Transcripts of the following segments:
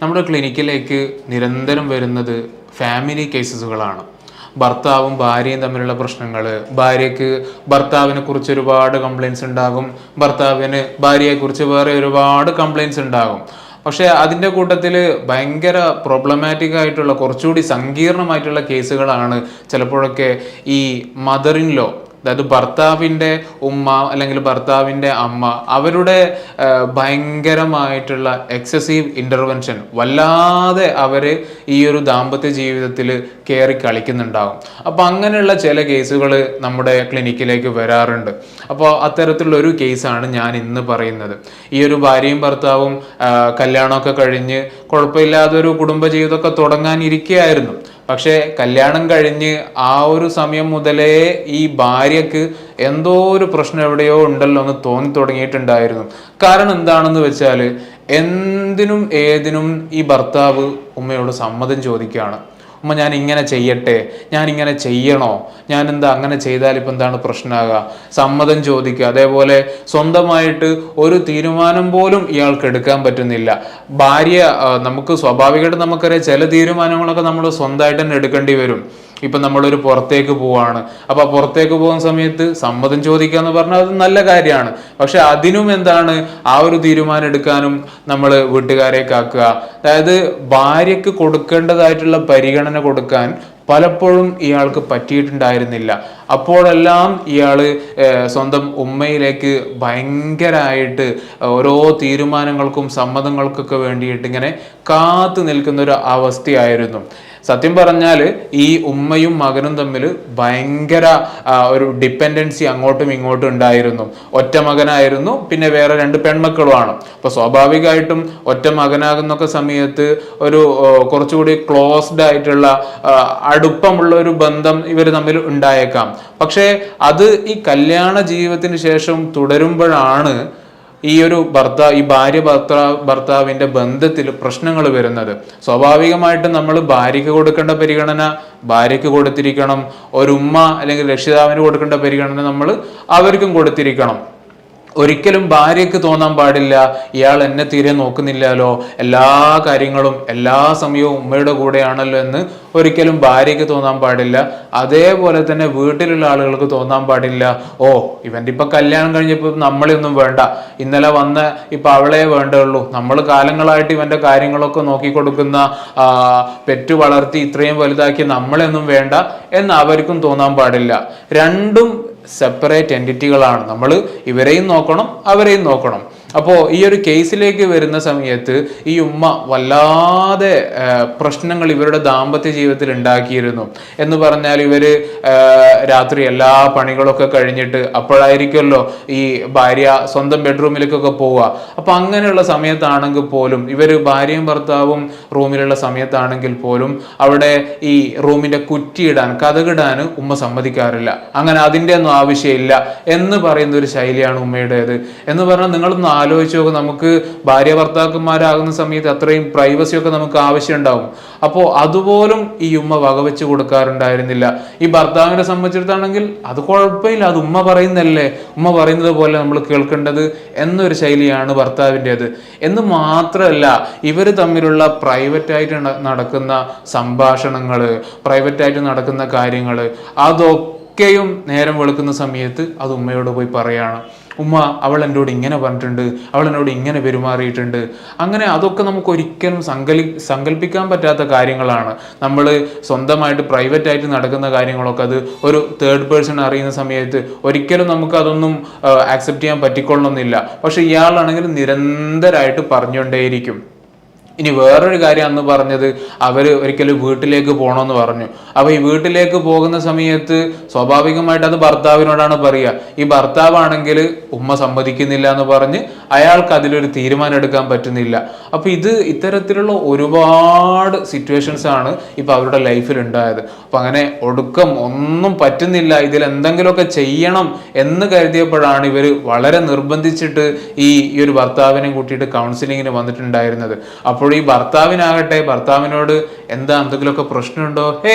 നമ്മുടെ ക്ലിനിക്കിലേക്ക് നിരന്തരം വരുന്നത് ഫാമിലി കേസസുകളാണ്. ഭർത്താവും ഭാര്യയും തമ്മിലുള്ള പ്രശ്നങ്ങൾ, ഭാര്യയ്ക്ക് ഭർത്താവിനെ കുറിച്ച് ഒരുപാട് കംപ്ലയിൻസ് ഉണ്ടാകും, ഭർത്താവിന് ഭാര്യയെക്കുറിച്ച് വേറെ ഒരുപാട് കംപ്ലയിൻസ് ഉണ്ടാകും. പക്ഷെ അതിൻ്റെ കൂട്ടത്തിൽ ഭയങ്കര പ്രോബ്ലമാറ്റിക് ആയിട്ടുള്ള കുറച്ചുകൂടി സങ്കീർണമായിട്ടുള്ള കേസുകളാണ് ചിലപ്പോഴൊക്കെ ഈ മദർ ഇൻ ലോ, അതായത് ഭർത്താവിൻ്റെ ഉമ്മ അല്ലെങ്കിൽ ഭർത്താവിൻ്റെ അമ്മ, അവരുടെ ഭയങ്കരമായിട്ടുള്ള എക്സസീവ് ഇൻ്റർവെൻഷൻ വല്ലാതെ അവർ ഈ ഒരു ദാമ്പത്യ ജീവിതത്തിൽ കയറി കളിക്കുന്നുണ്ടാകും. അപ്പോൾ അങ്ങനെയുള്ള ചില കേസുകൾ നമ്മുടെ ക്ലിനിക്കിലേക്ക് വരാറുണ്ട്. അപ്പോൾ അത്തരത്തിലുള്ള ഒരു കേസാണ് ഞാൻ ഇന്ന് പറയുന്നത്. ഈ ഒരു ഭാര്യയും ഭർത്താവും കല്യാണമൊക്കെ കഴിഞ്ഞ് കുഴപ്പമില്ലാതൊരു കുടുംബജീവിതമൊക്കെ തുടങ്ങാനിരിക്കുകയായിരുന്നു. പക്ഷേ കല്യാണം കഴിഞ്ഞ് ആ ഒരു സമയം മുതലേ ഈ ഭാര്യക്ക് എന്തോ ഒരു പ്രശ്നം എവിടെയോ ഉണ്ടല്ലോ എന്ന് തോന്നി തുടങ്ങിയിട്ടുണ്ടായിരുന്നു. കാരണം എന്താണെന്ന് വെച്ചാൽ എന്തിനും ഏതിനും ഈ ഭർത്താവ് ഉമ്മയോട് സമ്മതം ചോദിക്കുകയാണ്. ഉമ്മ, ഞാൻ ഇങ്ങനെ ചെയ്യട്ടെ, ഞാൻ ഇങ്ങനെ ചെയ്യണോ, ഞാൻ എന്താ അങ്ങനെ ചെയ്താൽ ഇപ്പം എന്താണ് പ്രശ്നമാകുക, സമ്മതം ചോദിക്കുക. അതേപോലെ സ്വന്തമായിട്ട് ഒരു തീരുമാനം പോലും ഇയാൾക്ക് എടുക്കാൻ പറ്റുന്നില്ല. ഭാര്യ, നമുക്ക് സ്വാഭാവികമായിട്ട് നമുക്കറിയാം ചില തീരുമാനങ്ങളൊക്കെ നമ്മൾ സ്വന്തമായിട്ട് തന്നെ എടുക്കേണ്ടി വരും. ഇപ്പം നമ്മളൊരു പുറത്തേക്ക് പോവാണ്, അപ്പോൾ പുറത്തേക്ക് പോകുന്ന സമയത്ത് സമ്മതം ചോദിക്കുക എന്ന് പറഞ്ഞാൽ അത് നല്ല കാര്യമാണ്. പക്ഷെ അതിനും എന്താണ്, ആ ഒരു തീരുമാനം എടുക്കാനും നമ്മൾ വീട്ടുകാരെ കാക്കുക. അതായത് ഭാര്യക്ക് കൊടുക്കേണ്ടതായിട്ടുള്ള പരിഗണന കൊടുക്കാൻ പലപ്പോഴും ഇയാൾക്ക് പറ്റിയിട്ടുണ്ടായിരുന്നില്ല. അപ്പോഴെല്ലാം ഇയാൾ സ്വന്തം ഉമ്മയിലേക്ക് ഭയങ്കരമായിട്ട് ഓരോ തീരുമാനങ്ങൾക്കും സമ്മതങ്ങൾക്കൊക്കെ വേണ്ടിയിട്ട് ഇങ്ങനെ കാത്തു നിൽക്കുന്ന ഒരു അവസ്ഥയായിരുന്നു. സത്യം പറഞ്ഞാൽ ഈ ഉമ്മയും മകനും തമ്മിൽ ഭയങ്കര ഒരു ഡിപ്പെൻഡൻസി അങ്ങോട്ടും ഇങ്ങോട്ടും ഉണ്ടായിരുന്നു. ഒറ്റ മകനായിരുന്നു, പിന്നെ വേറെ 2 പെൺമക്കളുമാണ്. അപ്പോൾ സ്വാഭാവികമായിട്ടും ഒറ്റ മകനാകുന്നൊക്കെ സമയത്ത് ഒരു കുറച്ചുകൂടി ക്ലോസ്ഡ് ആയിട്ടുള്ള അടുപ്പമുള്ള ഒരു ബന്ധം ഇവർ തമ്മിൽ ഉണ്ടായേക്കാം. പക്ഷേ അത് ഈ കല്യാണ ജീവിതത്തിന് ശേഷം തുടരുമ്പോഴാണ് ഈ ഒരു ഭാര്യ ഭർത്താവിന്റെ ബന്ധത്തിൽ പ്രശ്നങ്ങൾ വരുന്നത്. സ്വാഭാവികമായിട്ടും നമ്മൾ ഭാര്യയ്ക്ക് കൊടുക്കേണ്ട പരിഗണന ഭാര്യയ്ക്ക് കൊടുത്തിരിക്കണം, ഒരു ഉമ്മ അല്ലെങ്കിൽ രക്ഷിതാവിന് കൊടുക്കേണ്ട പരിഗണന നമ്മൾ അവർക്കും കൊടുത്തിരിക്കണം. ഒരിക്കലും ഭാര്യയ്ക്ക് തോന്നാൻ പാടില്ല ഇയാൾ എന്നെ തീരെ നോക്കുന്നില്ലല്ലോ, എല്ലാ കാര്യങ്ങളും എല്ലാ സമയവും ഉമ്മയുടെ കൂടെയാണല്ലോ എന്ന് ഒരിക്കലും ഭാര്യയ്ക്ക് തോന്നാൻ പാടില്ല. അതേപോലെ തന്നെ വീട്ടിലുള്ള ആളുകൾക്ക് തോന്നാൻ പാടില്ല, ഓ ഇവൻ്റെ ഇപ്പൊ കല്യാണം കഴിഞ്ഞപ്പോൾ നമ്മളെ ഒന്നും വേണ്ട, ഇന്നലെ വന്ന ഇപ്പൊ അവളെ വേണ്ടുള്ളൂ, നമ്മൾ കാലങ്ങളായിട്ട് ഇവന്റെ കാര്യങ്ങളൊക്കെ നോക്കിക്കൊടുക്കുന്ന പെറ്റു വളർത്തി ഇത്രയും വലുതാക്കി നമ്മളെ ഒന്നും വേണ്ട എന്ന് അവർക്കും തോന്നാൻ പാടില്ല. രണ്ടും സെപ്പറേറ്റ് എൻറ്റിറ്റികളാണ്. നമ്മൾ ഇവരെയും നോക്കണം അവരെയും നോക്കണം. അപ്പോൾ ഈ ഒരു കേസിലേക്ക് വരുന്ന സമയത്ത് ഈ ഉമ്മ വല്ലാതെ പ്രശ്നങ്ങൾ ഇവരുടെ ദാമ്പത്യ ജീവിതത്തിൽ ഉണ്ടാക്കിയിരുന്നു. എന്ന് പറഞ്ഞാൽ ഇവര് രാത്രി എല്ലാ പണികളൊക്കെ കഴിഞ്ഞിട്ട് അപ്പോഴായിരിക്കുമല്ലോ ഈ ഭാര്യ സ്വന്തം ബെഡ്റൂമിലേക്കൊക്കെ പോവുക. അപ്പൊ അങ്ങനെയുള്ള സമയത്താണെങ്കിൽ പോലും ഇവര് ഭാര്യയും ഭർത്താവും റൂമിലുള്ള സമയത്താണെങ്കിൽ പോലും അവിടെ ഈ റൂമിന്റെ കുറ്റിയിടാൻ കതകിടാൻ ഉമ്മ സമ്മതിക്കാറില്ല. അങ്ങനെ അതിൻ്റെ ഒന്നും ആവശ്യമില്ല എന്ന് പറയുന്ന ഒരു ശൈലിയാണ് ഉമ്മയുടേത്. എന്ന് പറഞ്ഞാൽ നിങ്ങളൊന്ന് ആലോചിച്ച് നോക്കുക, നമുക്ക് ഭാര്യ ഭർത്താക്കന്മാരാകുന്ന സമയത്ത് അത്രയും പ്രൈവസി ഒക്കെ നമുക്ക് ആവശ്യം ഉണ്ടാവും. അപ്പോൾ അതുപോലും ഈ ഉമ്മ വകവെച്ച് കൊടുക്കാറുണ്ടായിരുന്നില്ല. ഈ ഭർത്താവിനെ സംബന്ധിച്ചിടത്താണെങ്കിൽ അത് കുഴപ്പമില്ല, അത് ഉമ്മ പറയുന്നല്ലേ, ഉമ്മ പറയുന്നത് പോലെ നമ്മൾ കേൾക്കേണ്ടത് എന്നൊരു ശൈലിയാണ് ഭർത്താവിൻ്റെത്. എന്ന് മാത്രമല്ല ഇവർ തമ്മിലുള്ള പ്രൈവറ്റായിട്ട് നടക്കുന്ന സംഭാഷണങ്ങൾ, പ്രൈവറ്റായിട്ട് നടക്കുന്ന കാര്യങ്ങൾ അതൊക്കെയും നേരം വെളുക്കുന്ന സമയത്ത് അത് ഉമ്മയോട് പോയി പറയാണ്. ഉമ്മ, അവൾ എന്നോട് ഇങ്ങനെ പറഞ്ഞിട്ടുണ്ട്, അവൾ എന്നോട് ഇങ്ങനെ പെരുമാറിയിട്ടുണ്ട്. അങ്ങനെ അതൊക്കെ നമുക്ക് ഒരിക്കലും സങ്കല്പിക്കാൻ പറ്റാത്ത കാര്യങ്ങളാണ്. നമ്മൾ സ്വന്തമായിട്ട് പ്രൈവറ്റായിട്ട് നടക്കുന്ന കാര്യങ്ങളൊക്കെ അത് ഒരു തേർഡ് പേഴ്സൺ അറിയുന്ന സമയത്ത് ഒരിക്കലും നമുക്ക് അതൊന്നും ആക്സെപ്റ്റ് ചെയ്യാൻ പറ്റിക്കൊള്ളണമെന്നില്ല. പക്ഷെ ഇയാളാണെങ്കിൽ നിരന്തരമായിട്ട് പറഞ്ഞുകൊണ്ടേയിരിക്കും. ഇനി വേറൊരു കാര്യം അന്ന് പറഞ്ഞത്, അവര് ഒരിക്കലും വീട്ടിലേക്ക് പോകണമെന്ന് പറഞ്ഞു. അപ്പൊ ഈ വീട്ടിലേക്ക് പോകുന്ന സമയത്ത് സ്വാഭാവികമായിട്ട് അത് ഭർത്താവിനോടാണ് പറയുക. ഈ ഭർത്താവാണെങ്കിൽ ഉമ്മ സമ്മതിക്കുന്നില്ല എന്ന് പറഞ്ഞ് അയാൾക്ക് അതിലൊരു തീരുമാനം എടുക്കാൻ പറ്റുന്നില്ല. അപ്പൊ ഇത്തരത്തിലുള്ള ഒരുപാട് സിറ്റുവേഷൻസ് ആണ് ഇപ്പൊ അവരുടെ ലൈഫിൽ ഉണ്ടായത്. അപ്പൊ അങ്ങനെ ഒടുക്കം ഒന്നും പറ്റുന്നില്ല, ഇതിൽ എന്തെങ്കിലുമൊക്കെ ചെയ്യണം എന്ന് കരുതിയപ്പോഴാണ് ഇവര് വളരെ നിർബന്ധിച്ചിട്ട് ഈ ഒരു ഭർത്താവിനെ കൂട്ടിയിട്ട് കൗൺസിലിങ്ങിന് വന്നിട്ടുണ്ടായിരുന്നത്. അപ്പോൾ ഈ ഭർത്താവിനാകട്ടെ ഭർത്താവിനോട് എന്താ എന്തെങ്കിലുമൊക്കെ പ്രശ്നമുണ്ടോ,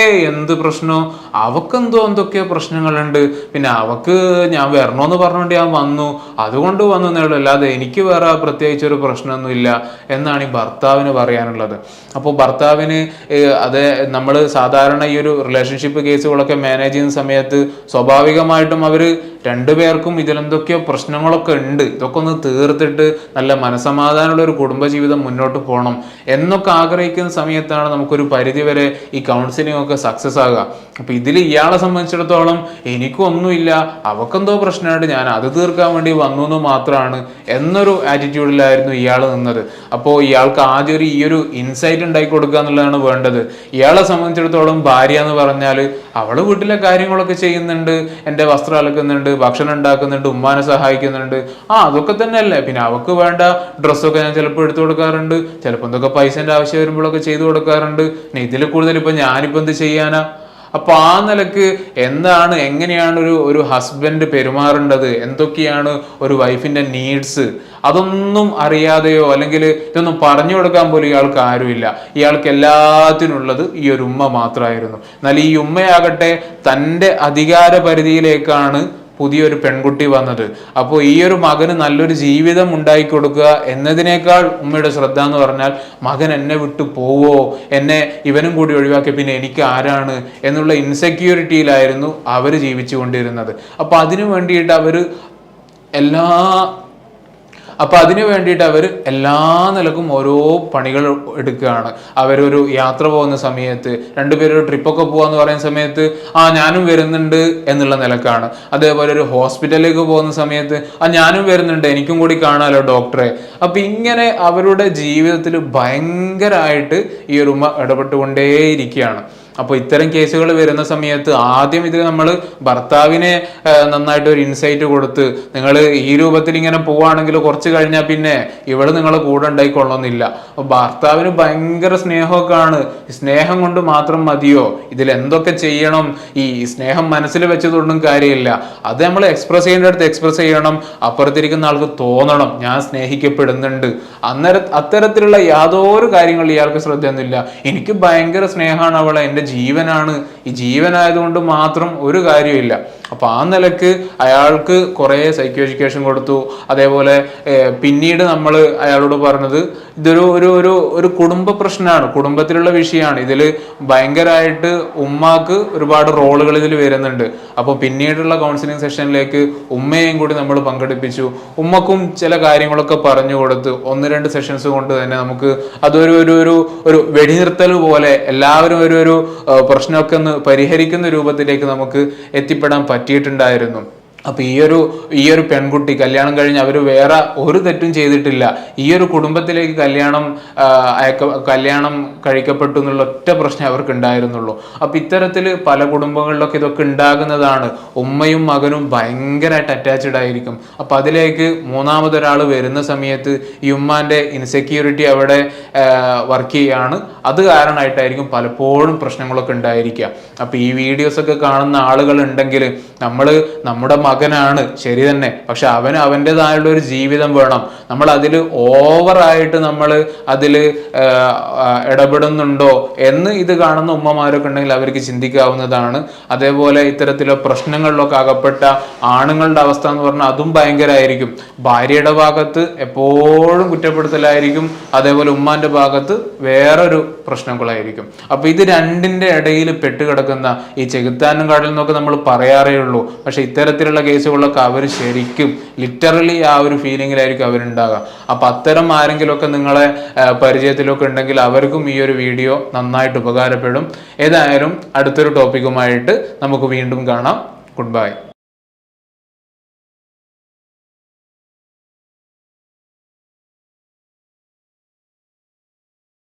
എന്ത് പ്രശ്നമോ, അവക്കെന്തോ എന്തൊക്കെയോ പ്രശ്നങ്ങളുണ്ട്, പിന്നെ അവക്ക് ഞാൻ വരണോന്ന് പറഞ്ഞുകൊണ്ട് ഞാൻ വന്നു, അതുകൊണ്ട് വന്നു എന്നേ ഉള്ളൂ, അല്ലാതെ എനിക്ക് വേറെ പ്രത്യേകിച്ച് ഒരു പ്രശ്നമൊന്നുമില്ല എന്നാണ് ഈ ഭർത്താവിന് പറയാനുള്ളത്. അപ്പോൾ ഭർത്താവിന് അത് നമ്മൾ സാധാരണ ഈ ഒരു റിലേഷൻഷിപ്പ് കേസുകളൊക്കെ മാനേജ് ചെയ്യുന്ന സമയത്ത് സ്വാഭാവികമായിട്ടും അവർ രണ്ടുപേർക്കും ഇതിലെന്തൊക്കെയോ പ്രശ്നങ്ങളൊക്കെ ഉണ്ട്, ഇതൊക്കെ ഒന്ന് തീർത്തിട്ട് നല്ല മനസമാധാനമുള്ള ഒരു കുടുംബജീവിതം മുന്നോട്ട് പോകണം എന്നൊക്കെ ആഗ്രഹിക്കുന്ന സമയത്താണ് നമുക്കൊരു പരിധിവരെ ഈ കൗൺസിലിംഗ് ഒക്കെ സക്സസ് ആകുക. അപ്പൊ ഇതിൽ ഇയാളെ സംബന്ധിച്ചിടത്തോളം എനിക്കൊന്നുമില്ല, അവക്കെന്തോ പ്രശ്നമായിട്ട് ഞാൻ അത് തീർക്കാൻ വേണ്ടി വന്നു എന്ന് മാത്രമാണ് എന്നൊരു ആറ്റിറ്റ്യൂഡിലായിരുന്നു ഇയാൾ നിന്നത്. അപ്പോൾ ഇയാൾക്ക് ആദ്യം ഈ ഒരു ഇൻസൈറ്റ് ഉണ്ടാക്കി കൊടുക്കുക എന്നുള്ളതാണ് വേണ്ടത്. ഇയാളെ സംബന്ധിച്ചിടത്തോളം ഭാര്യ എന്ന് പറഞ്ഞാൽ അവള് വീട്ടിലെ കാര്യങ്ങളൊക്കെ ചെയ്യുന്നുണ്ട്, എൻ്റെ വസ്ത്രം അലക്കുന്നുണ്ട്, ഭക്ഷണം ഉണ്ടാക്കുന്നുണ്ട്, ഉമ്മാനെ സഹായിക്കുന്നുണ്ട്, അതൊക്കെ തന്നെ അല്ലേ. പിന്നെ അവക്ക് വേണ്ട ഡ്രസ്സൊക്കെ ഞാൻ ചിലപ്പോൾ എടുത്തു കൊടുക്കാറുണ്ട്, ചിലപ്പോൾ എന്തൊക്കെ പൈസൻ്റെ ആവശ്യം വരുമ്പോഴൊക്കെ ചെയ്തു കൊടുക്കാറുണ്ട്. പിന്നെ ഇതിൽ കൂടുതൽ ഇപ്പൊ ഞാനിപ്പോ എന്ത് ചെയ്യാനാ? അപ്പൊ ആ നിലക്ക് എങ്ങനെയാണ് ഒരു ഹസ്ബൻഡ് പെരുമാറേണ്ടത്, എന്തൊക്കെയാണ് ഒരു വൈഫിന്റെ നീഡ്സ്, അതൊന്നും അറിയാതെയോ അല്ലെങ്കിൽ ഇതൊന്നും പറഞ്ഞു കൊടുക്കാൻ പോലും ഇയാൾക്ക് ആരുമില്ല. ഇയാൾക്ക് എല്ലാത്തിനുള്ളത് ഈ ഒരു ഉമ്മ മാത്രമായിരുന്നു. എന്നാൽ ഈ ഉമ്മയാകട്ടെ തൻ്റെ അധികാര പരിധിയിലേക്കാണ് പുതിയൊരു പെൺകുട്ടി വന്നത്. അപ്പോൾ ഈ ഒരു മകന് നല്ലൊരു ജീവിതം ഉണ്ടാക്കി കൊടുക്കുക എന്നതിനേക്കാൾ ഉമ്മയുടെ ശ്രദ്ധ എന്ന് പറഞ്ഞാൽ മകൻ എന്നെ വിട്ടു പോവോ, എന്നെ ഇവനും കൂടി ഒഴിവാക്കി പിന്നെ എനിക്ക് ആരാണ് എന്നുള്ള ഇൻസെക്യൂരിറ്റിയിലായിരുന്നു അവർ ജീവിച്ചു കൊണ്ടിരുന്നത്. അപ്പോൾ അതിനു വേണ്ടിയിട്ട് അവർ എല്ലാ നിലക്കും ഓരോ പണികൾ എടുക്കുകയാണ്. അവരൊരു യാത്ര പോകുന്ന സമയത്ത്, രണ്ടുപേരും ട്രിപ്പൊക്കെ പോകാന്ന് പറയുന്ന സമയത്ത് ഞാനും വരുന്നുണ്ട് എന്നുള്ള നിലക്കാണ്. അതേപോലെ ഒരു ഹോസ്പിറ്റലിലേക്ക് പോകുന്ന സമയത്ത് ഞാനും വരുന്നുണ്ട്, എനിക്കും കൂടി കാണാലോ ഡോക്ടറെ. അപ്പൊ ഇങ്ങനെ അവരുടെ ജീവിതത്തിൽ ഭയങ്കരമായിട്ട് ഈ ഒരു ഉമ്മ ഇടപെട്ടുകൊണ്ടേയിരിക്കുകയാണ്. അപ്പോൾ ഇത്തരം കേസുകൾ വരുന്ന സമയത്ത് ആദ്യം ഇത് നമ്മൾ ഭർത്താവിനെ നന്നായിട്ട് ഒരു ഇൻസൈറ്റ് കൊടുത്ത്, നിങ്ങൾ ഈ രൂപത്തിൽ ഇങ്ങനെ പോവുകയാണെങ്കിൽ കുറച്ച് കഴിഞ്ഞാൽ പിന്നെ ഇവിടെ നിങ്ങളെ കൂടെ ഉണ്ടായിക്കൊള്ളണമെന്നില്ല. അപ്പോൾ ഭർത്താവിന് ഭയങ്കര സ്നേഹമൊക്കെ ആണ്. സ്നേഹം കൊണ്ട് മാത്രം മതിയോ? ഇതിൽ എന്തൊക്കെ ചെയ്യണം? ഈ സ്നേഹം മനസ്സിൽ വെച്ചതൊന്നും കാര്യമില്ല. അത് നമ്മൾ എക്സ്പ്രസ് ചെയ്യേണ്ട അടുത്ത് എക്സ്പ്രസ് ചെയ്യണം. അപ്പുറത്തിരിക്കുന്ന ആൾക്ക് തോന്നണം ഞാൻ സ്നേഹിക്കപ്പെടുന്നുണ്ട്. അത്തരത്തിലുള്ള യാതൊരു കാര്യങ്ങളും ഇയാൾക്ക് ശ്രദ്ധയൊന്നുമില്ല. എനിക്ക് ഭയങ്കര സ്നേഹമാണ് അവളെ, എൻ്റെ ജീവനാണ്, ഈ ജീവനായതുകൊണ്ട് മാത്രം ഒരു കാര്യമില്ല. അപ്പൊ ആ നിലക്ക് അയാൾക്ക് കുറെ സൈക്കോ എഡ്യൂക്കേഷൻ കൊടുത്തു. അതേപോലെ പിന്നീട് നമ്മൾ അയാളോട് പറഞ്ഞത് ഇതൊരു ഒരു ഒരു ഒരു കുടുംബ പ്രശ്നമാണ്, കുടുംബത്തിലുള്ള വിഷയമാണ്. ഇതിൽ ഭയങ്കരമായിട്ട് ഉമ്മാക്ക് ഒരുപാട് റോളുകൾ ഇതിൽ വരുന്നുണ്ട്. അപ്പോൾ പിന്നീടുള്ള കൗൺസിലിംഗ് സെഷനിലേക്ക് ഉമ്മയെയും കൂടി നമ്മൾ പങ്കെടുപ്പിച്ചു. ഉമ്മക്കും ചില കാര്യങ്ങളൊക്കെ പറഞ്ഞു കൊടുത്ത് 1-2 സെഷൻസ് കൊണ്ട് തന്നെ നമുക്ക് അതൊരു ഒരു ഒരു ഒരു വെടിനിർത്തൽ പോലെ എല്ലാവരും ഒരു പ്രശ്നമൊക്കെ ഒന്ന് പരിഹരിക്കുന്ന രൂപത്തിലേക്ക് നമുക്ക് എത്തിപ്പെടാൻ പറ്റിയിട്ടുണ്ടായിരുന്നു. അപ്പൊ ഈ ഒരു പെൺകുട്ടി കല്യാണം കഴിഞ്ഞ് അവർ വേറെ ഒരു തെറ്റും ചെയ്തിട്ടില്ല. ഈ ഒരു കുടുംബത്തിലേക്ക് കല്യാണം കഴിക്കപ്പെട്ടു എന്നുള്ള ഒറ്റ പ്രശ്നം അവർക്ക് ഉണ്ടായിരുന്നുള്ളൂ. അപ്പൊ ഇത്തരത്തിൽ പല കുടുംബങ്ങളിലൊക്കെ ഇതൊക്കെ ഉണ്ടാകുന്നതാണ്. ഉമ്മയും മകനും ഭയങ്കരമായിട്ട് അറ്റാച്ച്ഡ് ആയിരിക്കും. അപ്പൊ അതിലേക്ക് മൂന്നാമതൊരാൾ വരുന്ന സമയത്ത് ഈ ഉമ്മാന്റെ ഇൻസെക്യൂരിറ്റി അവിടെ വർക്ക് ചെയ്യാണ്. അത് കാരണമായിട്ടായിരിക്കും പലപ്പോഴും പ്രശ്നങ്ങളൊക്കെ ഉണ്ടായിരിക്കുക. അപ്പൊ ഈ വീഡിയോസ് ഒക്കെ കാണുന്ന ആളുകൾ ഉണ്ടെങ്കിൽ നമ്മുടെ മകനാണ് ശരി തന്നെ, പക്ഷെ അവന് അവൻ്റെതായുള്ള ഒരു ജീവിതം വേണം. നമ്മൾ അതിൽ ഓവറായിട്ട് നമ്മൾ അതിൽ ഇടപെടുന്നുണ്ടോ എന്ന് ഇത് കാണുന്ന ഉമ്മമാരൊക്കെ ഉണ്ടെങ്കിൽ അവർക്ക് ചിന്തിക്കാവുന്നതാണ്. അതേപോലെ ഇത്തരത്തിലുള്ള പ്രശ്നങ്ങളിലൊക്കെ അകപ്പെട്ട ആണുങ്ങളുടെ അവസ്ഥ എന്ന് പറഞ്ഞാൽ അതും ഭയങ്കരമായിരിക്കും. ഭാര്യയുടെ ഭാഗത്ത് എപ്പോഴും കുറ്റപ്പെടുത്തലായിരിക്കും, അതേപോലെ ഉമ്മാന്റെ ഭാഗത്ത് വേറൊരു പ്രശ്നങ്ങളായിരിക്കും. അപ്പൊ ഇത് രണ്ടിന്റെ ഇടയിൽ പെട്ടുകിടക്കുന്ന ഈ ചെകുത്താനും കടൽ എന്നൊക്കെ നമ്മൾ പറയാറേ ഉള്ളൂ. പക്ഷെ ഇത്തരത്തിലുള്ള കേസുകളൊക്കെ അവർ ശരിക്കും ലിറ്ററലി ആ ഒരു ഫീലിംഗിലായിരിക്കും അവരുണ്ടാകുക. അപ്പൊ അത്തരം ആരെങ്കിലുമൊക്കെ നിങ്ങളെ പരിചയത്തിലൊക്കെ ഉണ്ടെങ്കിൽ അവർക്കും ഈ ഒരു വീഡിയോ നന്നായിട്ട് ഉപകാരപ്പെടും. ഏതായാലും അടുത്തൊരു ടോപ്പിക്കുമായിട്ട് നമുക്ക് വീണ്ടും കാണാം. Good bye.